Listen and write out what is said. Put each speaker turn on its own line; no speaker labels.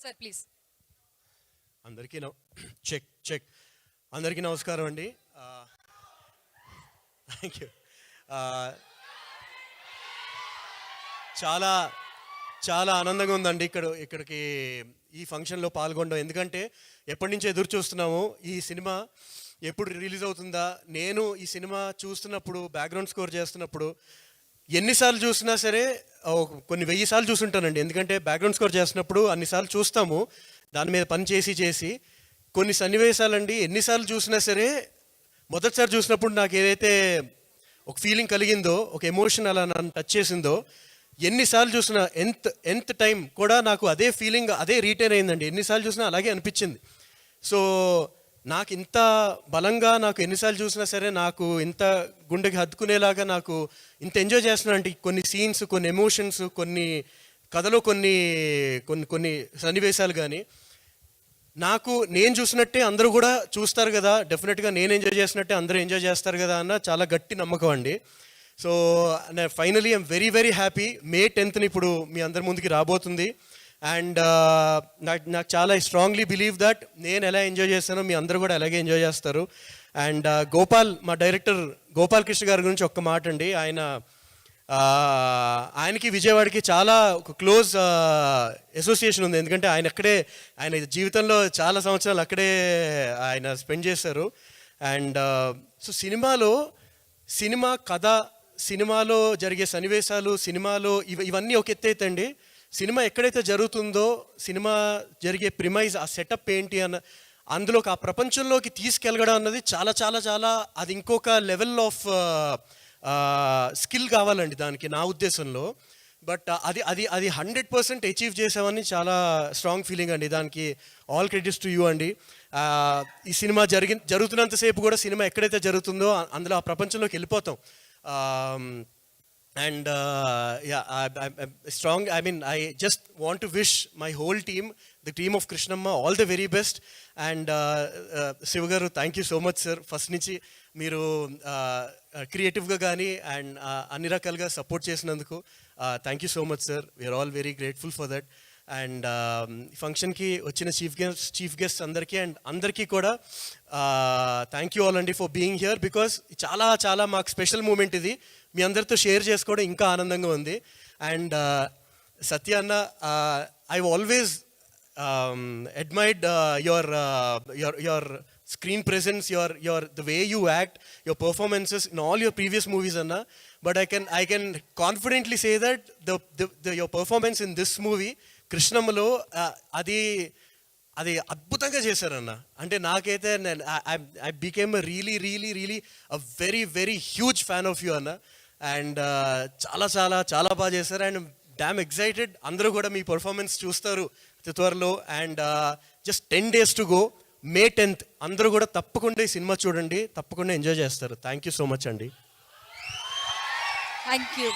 Sir please.
అందరికీ check check అందరికీ నమస్కారం అండి. Thank you. చాలా చాలా ఆనందంగా ఉందండి ఇక్కడికి ఈ ఫంక్షన్లో పాల్గొనడం. ఎందుకంటే ఎప్పటి నుంచి ఎదురు చూస్తున్నాము ఈ సినిమా ఎప్పుడు రిలీజ్ అవుతుందా. నేను ఈ సినిమా చూస్తున్నప్పుడు బ్యాక్గ్రౌండ్ స్కోర్ చేస్తున్నప్పుడు ఎన్నిసార్లు చూసినా సరే కొన్ని 1000 సార్లు చూసుంటానండి. ఎందుకంటే బ్యాక్గ్రౌండ్ స్కోర్ చేస్తున్నప్పుడు అన్నిసార్లు చూస్తాము, దాని మీద పని చేసి కొన్ని సన్నివేశాలండి ఎన్నిసార్లు చూసినా సరే మొదటిసారి చూసినప్పుడు నాకు ఏదైతే ఒక ఫీలింగ్ కలిగిందో, ఒక ఎమోషన్ అలా నన్ను టచ్ చేసిందో, ఎన్నిసార్లు చూసినా ఎంత టైం కూడా నాకు అదే ఫీలింగ్ అదే రీటైన్ అయిందండి. ఎన్నిసార్లు చూసినా అలాగే అనిపించింది. సో నాకు ఇంత బలంగా నాకు ఎన్నిసార్లు చూసినా సరే నాకు ఇంత గుండెకి హత్తుకునేలాగా నాకు ఇంత ఎంజాయ్ చేస్తున్నాను అంటే కొన్ని సీన్స్, కొన్ని ఎమోషన్స్, కొన్ని కథలో కొన్ని కొన్ని కొన్ని సన్నివేశాలు కానీ నాకు నేను చూసినట్టే అందరూ కూడా చూస్తారు కదా, డెఫినెట్గా నేను ఎంజాయ్ చేసినట్టే అందరూ ఎంజాయ్ చేస్తారు కదా అన్న చాలా గట్టి నమ్మకం అండి. So finally I'm very very happy. May 10th ఇప్పుడు మీ అందరి ముందుకి రాబోతుంది. అండ్ నాకు చాలా స్ట్రాంగ్లీ బిలీవ్ దట్ నేను ఎలా ఎంజాయ్ చేస్తానో మీ అందరూ కూడా అలాగే ఎంజాయ్ చేస్తారు. అండ్ గోపాల్, మా డైరెక్టర్ గోపాల్ కృష్ణ గారి గురించి ఒక్క మాట అండి. ఆయనకి విజయవాడకి చాలా ఒక క్లోజ్ అసోసియేషన్ ఉంది. ఎందుకంటే ఆయన జీవితంలో చాలా సంవత్సరాలు అక్కడే ఆయన స్పెండ్ చేశారు. అండ్ సో సినిమా కథ, సినిమాలో జరిగే సన్నివేశాలు, సినిమాలో ఇవన్నీ ఒక ఎత్తైతండి. సినిమా ఎక్కడైతే జరుగుతుందో, సినిమా జరిగే ప్రిమైజ్, ఆ సెటప్ ఏంటి అందులోకి ఆ ప్రపంచంలోకి తీసుకెళ్ళడం అన్నది చాలా చాలా చాలా అది ఇంకొక లెవెల్ ఆఫ్ స్కిల్ కావాలండి దానికి నా ఉద్దేశంలో. బట్ అది 100% అచీవ్ చేసామని చాలా స్ట్రాంగ్ ఫీలింగ్ అండి. దానికి ఆల్ క్రెడిట్స్ టు యూ అండి. ఈ సినిమా జరుగుతున్నంతసేపు కూడా సినిమా ఎక్కడైతే జరుగుతుందో అందులో ఆ ప్రపంచంలోకి వెళ్ళిపోతాం. And I'm strong. I mean, I just want to wish my whole team, the team of Krishnamma, all the very best. And Sivagaru, thank you so much, sir. First నుంచి మీరు క్రియేటివ్గా కానీ అండ్ అన్ని రకాలుగా సపోర్ట్ చేసినందుకు thank you so much, sir. We are all very grateful for that. And ఫంక్షన్కి వచ్చిన chief guest అందరికీ కూడా థ్యాంక్ యూ ఆల్ అండి ఫర్ బీయింగ్ హియర్. బికాస్ చాలా చాలా మాకు స్పెషల్ మూమెంట్ ఇది. మీ అందరితో షేర్ చేసుకోవడం ఇంకా ఆనందంగా ఉంది. అండ్ సత్య అన్న, I always admired your screen presence, your the way you act, your performances in all your previous movies, Anna. But I can confidently say that your performance in this movie Krishnamalo అది అద్భుతంగా చేశారన్న. అంటే నాకైతే I became a really a very huge fan of you, అన్న. And చాలా చాలా చాలా బాగా చేశారు. And damn excited. అందరూ కూడా మీ పర్ఫార్మెన్స్ చూస్తారు త్వరలో. And just 10 days to go. May 10th అందరూ కూడా తప్పకుండా ఈ సినిమా చూడండి, తప్పకుండా ఎంజాయ్ చేస్తారు. థ్యాంక్ యూ సో మచ్ అండి.
Thank you.